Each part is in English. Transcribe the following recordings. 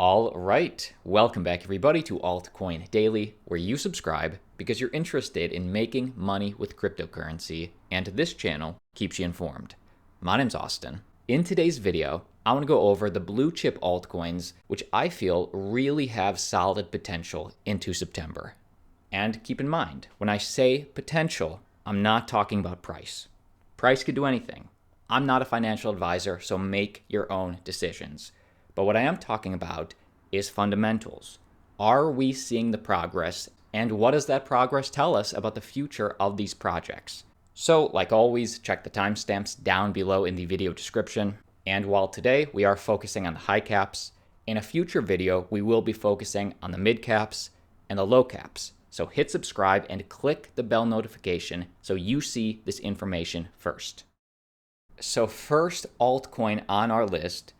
All right, welcome back everybody to Altcoin Daily, where you subscribe because you're interested in making money with cryptocurrency, and this channel keeps you informed. My name's Austin. In today's video, I want to go over the blue chip altcoins, which I feel really have solid potential into September. And keep in mind, when I say potential, I'm not talking about price. Price could do anything. I'm not a financial advisor, so make your own decisions. But what I am talking about is fundamentals. Are we seeing the progress, and what does that progress tell us about the future of these projects? So, like always, check the timestamps down below in the video description. And while today we are focusing on the high caps, in a future video we will be focusing on the mid caps and the low caps. So hit subscribe and click the bell notification so you see this information first. So first altcoin on our list,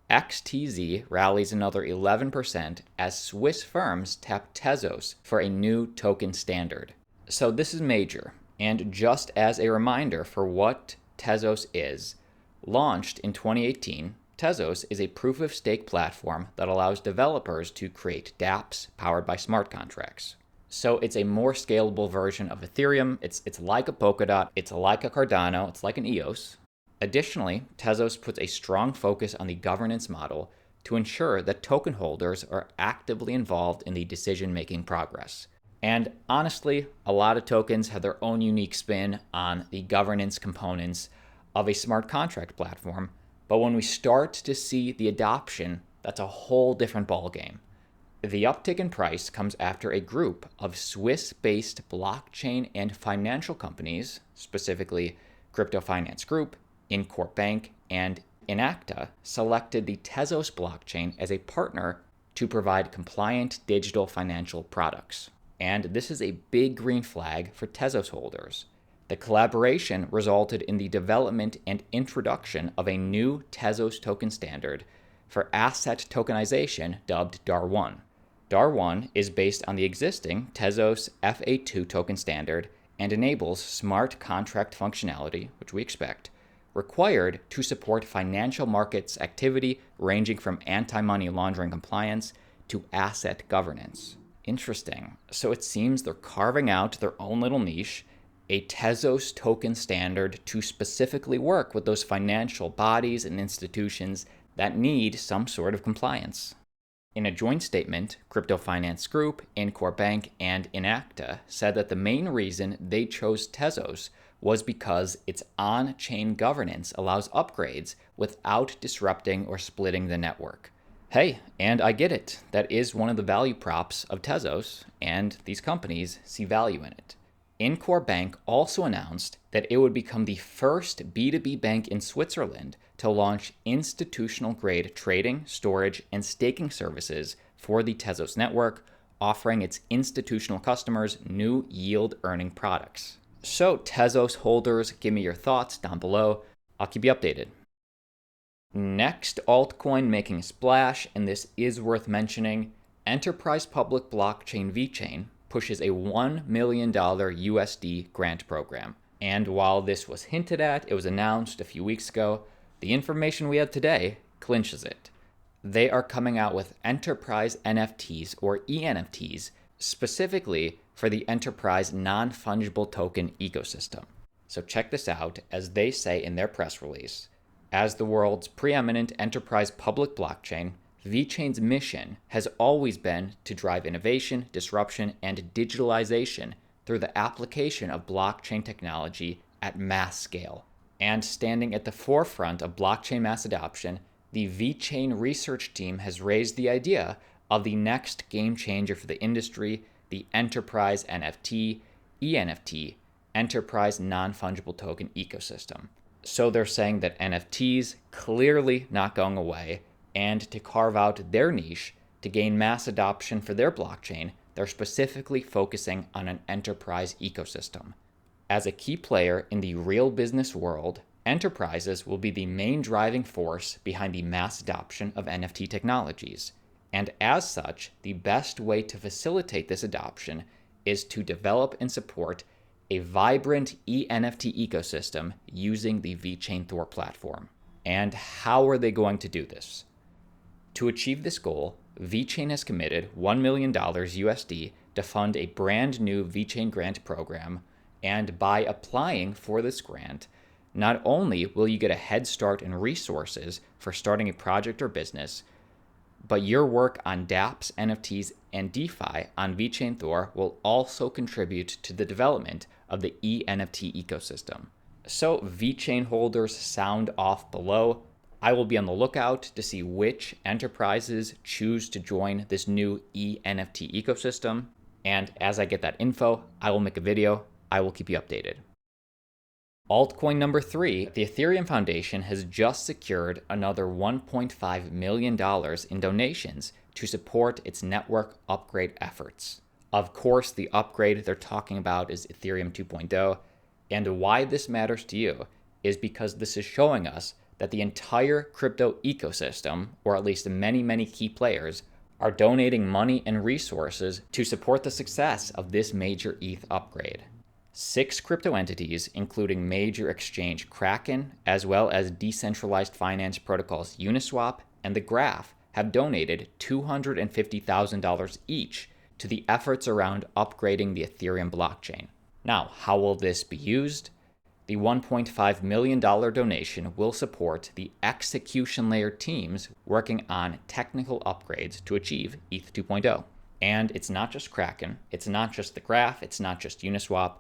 XTZ rallies another 11% as Swiss firms tap tezos for a new token standard. So this is major, and just as a reminder for what tezos is, launched in 2018, tezos is a proof-of-stake platform that allows developers to create dApps powered by smart contracts. So it's a more scalable version of Ethereum. It's like a Polkadot, it's like a Cardano, it's like an EOS. Additionally, tezos puts a strong focus on the governance model to ensure that token holders are actively involved in the decision-making progress. And honestly, a lot of tokens have their own unique spin on the governance components of a smart contract platform, but when we start to see the adoption, that's a whole different ballgame. The uptick in price comes after a group of Swiss-based blockchain and financial companies, specifically Crypto Finance Group, Incorp Bank, and Inacta, selected the Tezos blockchain as a partner to provide compliant digital financial products. And this is a big green flag for Tezos holders. The collaboration resulted in the development and introduction of a new Tezos token standard for asset tokenization dubbed DAR1. DAR1 is based on the existing Tezos FA2 token standard and enables smart contract functionality, which we expect, required to support financial markets activity ranging from anti-money laundering compliance to asset governance. Interesting. So it seems they're carving out their own little niche, a Tezos token standard to specifically work with those financial bodies and institutions that need some sort of compliance. In a joint statement, Crypto Finance Group, Incorp Bank, and Inacta said that the main reason they chose Tezos was because its on-chain governance allows upgrades without disrupting or splitting the network. Hey, and I get it. That is one of the value props of Tezos, and these companies see value in it. Incorp Bank also announced that it would become the first B2B bank in Switzerland to launch institutional-grade trading, storage, and staking services for the Tezos network, offering its institutional customers new yield-earning products. So, Tezos holders, give me your thoughts down below. I'll keep you updated. Next altcoin making a splash, and this is worth mentioning, enterprise public blockchain Vechain pushes a $1 million USD grant program. And while this was hinted at, it was announced a few weeks ago, the information we have today clinches it. They are coming out with enterprise NFTs or ENFTs, specifically for the enterprise non-fungible token ecosystem. So check this out, as they say in their press release. As the world's preeminent enterprise public blockchain, Vechain's mission has always been to drive innovation, disruption, and digitalization through the application of blockchain technology at mass scale. And standing at the forefront of blockchain mass adoption, the Vechain research team has raised the idea of the next game changer for the industry, the enterprise NFT, ENFT, enterprise non-fungible token ecosystem. So they're saying that NFTs clearly not going away, and to carve out their niche to gain mass adoption for their blockchain, they're specifically focusing on an enterprise ecosystem. As a key player in the real business world, enterprises will be the main driving force behind the mass adoption of NFT technologies. And as such, the best way to facilitate this adoption is to develop and support a vibrant eNFT ecosystem using the Vechain Thor platform. And how are they going to do this? To achieve this goal, Vechain has committed $1 million USD to fund a brand new Vechain grant program, and by applying for this grant, not only will you get a head start in resources for starting a project or business, but your work on dApps, NFTs, and DeFi on Vechain Thor will also contribute to the development of the eNFT ecosystem. So Vechain holders, sound off below. I will be on the lookout to see which enterprises choose to join this new eNFT ecosystem. And as I get that info, I will make a video. I will keep you updated. Altcoin number 3, the Ethereum Foundation has just secured another $1.5 million in donations to support its network upgrade efforts. Of course, the upgrade they're talking about is Ethereum 2.0, and why this matters to you is because this is showing us that the entire crypto ecosystem, or at least many key players, are donating money and resources to support the success of this major ETH upgrade. 6 crypto entities, including major exchange Kraken, as well as decentralized finance protocols Uniswap and The Graph, have donated $250,000 each to the efforts around upgrading the Ethereum blockchain. Now, how will this be used? The $1.5 million donation will support the execution layer teams working on technical upgrades to achieve ETH 2.0. And it's not just Kraken, it's not just The Graph, it's not just Uniswap.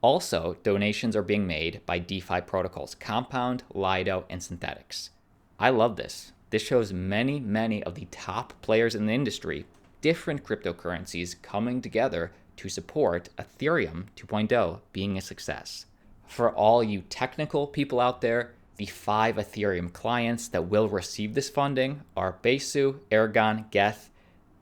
Also, donations are being made by DeFi protocols Compound, Lido, and Synthetics. I love this. This shows many of the top players in the industry, different cryptocurrencies coming together to support Ethereum 2.0 being a success. For all you technical people out there, the 5 Ethereum clients that will receive this funding are Besu, Aragon, Geth,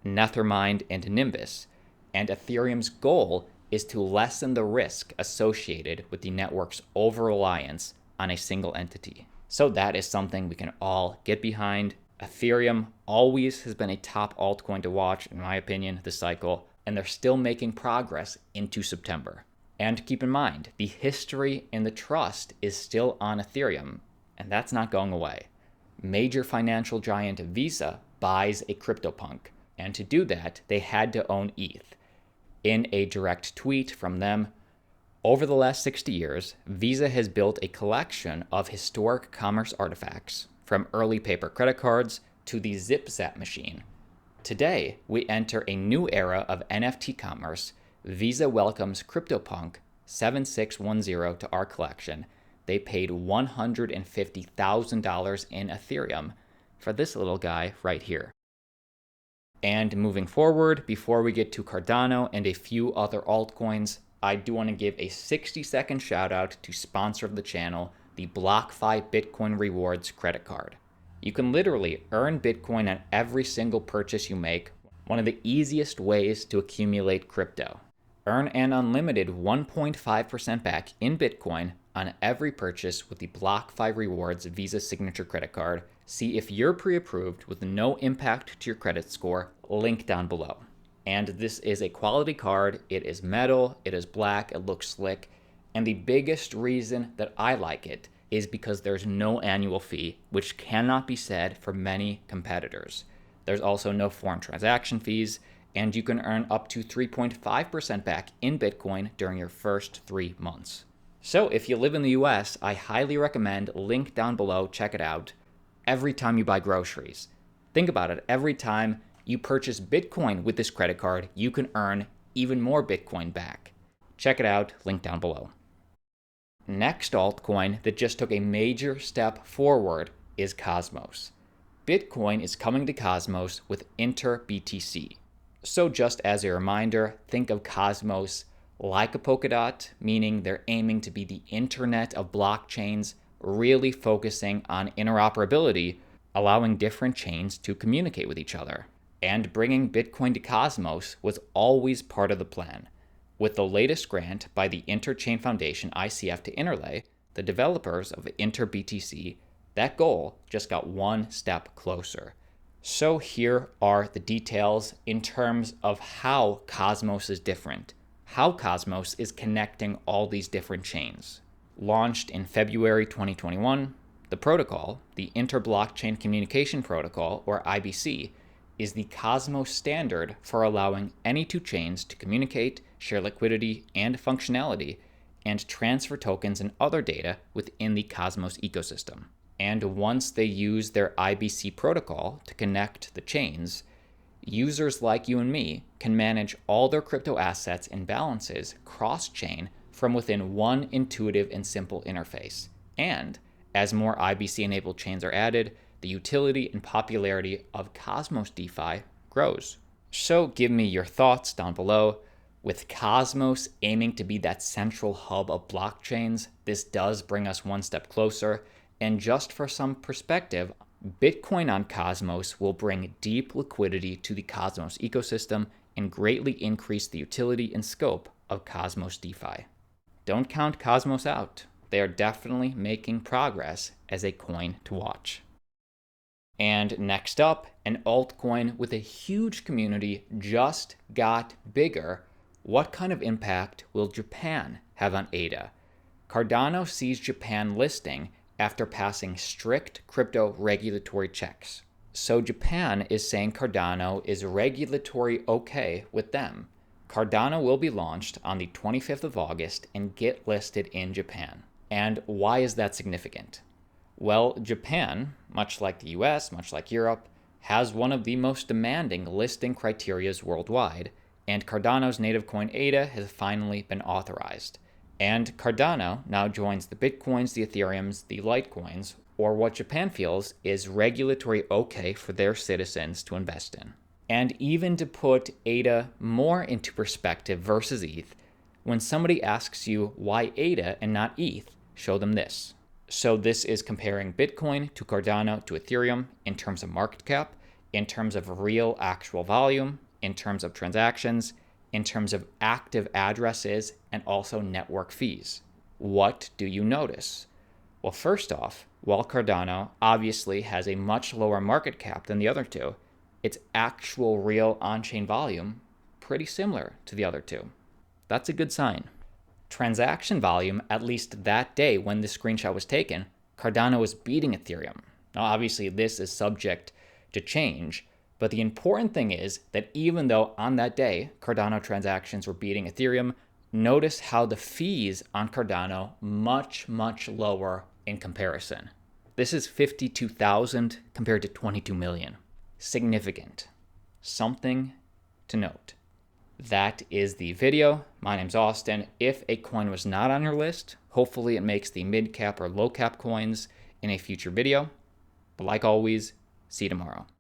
Nethermind, and Nimbus. And Ethereum's goal is to lessen the risk associated with the network's over-reliance on a single entity. So that is something we can all get behind. Ethereum always has been a top altcoin to watch, in my opinion, this cycle, and they're still making progress into September. And keep in mind, the history and the trust is still on Ethereum, and that's not going away. Major financial giant Visa buys a CryptoPunk, and to do that, they had to own ETH. In a direct tweet from them, over the last 60 years, Visa has built a collection of historic commerce artifacts, from early paper credit cards to the ZipZap machine. Today, we enter a new era of NFT commerce. Visa welcomes CryptoPunk 7610 to our collection. They paid $150,000 in Ethereum for this little guy right here. And moving forward, before we get to Cardano and a few other altcoins, I do want to give a 60-second shout out to sponsor of the channel, the BlockFi Bitcoin Rewards credit card. You can literally earn Bitcoin on every single purchase you make, one of the easiest ways to accumulate crypto. Earn an unlimited 1.5% back in Bitcoin on every purchase with the BlockFi Rewards Visa Signature Credit Card. See if you're pre-approved with no impact to your credit score, link down below. And this is a quality card. It is metal, it is black, it looks slick. And the biggest reason that I like it is because there's no annual fee, which cannot be said for many competitors. There's also no foreign transaction fees, and you can earn up to 3.5% back in Bitcoin during your first 3 months. So if you live in the US, I highly recommend, link down below, check it out. Every time you buy groceries, think about it, every time you purchase Bitcoin with this credit card, you can earn even more Bitcoin back. Check it out, link down below. Next altcoin that just took a major step forward is Cosmos. Bitcoin is coming to Cosmos with InterBTC. So just as a reminder, think of Cosmos like a Polkadot, meaning they're aiming to be the internet of blockchains, really focusing on interoperability, allowing different chains to communicate with each other. And bringing Bitcoin to Cosmos was always part of the plan. With the latest grant by the Interchain Foundation ICF to Interlay, the developers of InterBTC, that goal just got one step closer. So here are the details in terms of how Cosmos is different, how Cosmos is connecting all these different chains. Launched in February 2021, the protocol, the Inter-Blockchain Communication Protocol, or IBC, is the Cosmos standard for allowing any two chains to communicate, share liquidity and functionality, and transfer tokens and other data within the Cosmos ecosystem. And once they use their IBC protocol to connect the chains, users like you and me can manage all their crypto assets and balances cross-chain from within one intuitive and simple interface. And as more IBC-enabled chains are added, the utility and popularity of Cosmos DeFi grows. So give me your thoughts down below. With Cosmos aiming to be that central hub of blockchains, this does bring us one step closer. And just for some perspective, Bitcoin on Cosmos will bring deep liquidity to the Cosmos ecosystem and greatly increase the utility and scope of Cosmos DeFi. Don't count Cosmos out. They are definitely making progress as a coin to watch. And next up, an altcoin with a huge community just got bigger. What kind of impact will Japan have on ADA? Cardano sees Japan listing after passing strict crypto regulatory checks. So Japan is saying Cardano is regulatory okay with them. Cardano will be launched on the 25th of August and get listed in Japan. And why is that significant? Well, Japan, much like the US, much like Europe, has one of the most demanding listing criteria worldwide, and Cardano's native coin ADA has finally been authorized. And Cardano now joins the Bitcoins, the Ethereums, the Litecoins, or what Japan feels is regulatory okay for their citizens to invest in. And even to put ADA more into perspective versus ETH, when somebody asks you why ADA and not ETH, show them this. So this is comparing Bitcoin to Cardano to Ethereum in terms of market cap, in terms of real actual volume, in terms of transactions, in terms of active addresses, and also network fees. What do you notice? Well, first off, while Cardano obviously has a much lower market cap than the other two, its actual real on-chain volume pretty similar to the other two. That's a good sign. Transaction volume, at least that day when this screenshot was taken, Cardano was beating Ethereum. Now, obviously, this is subject to change, but the important thing is that even though on that day Cardano transactions were beating Ethereum, notice how the fees on Cardano much lower in comparison. This is 52,000 compared to 22 million. Significant. Something to note. That is the video. My name's Austin. If a coin was not on your list, hopefully it makes the mid cap or low cap coins in a future video. But like always, see you tomorrow.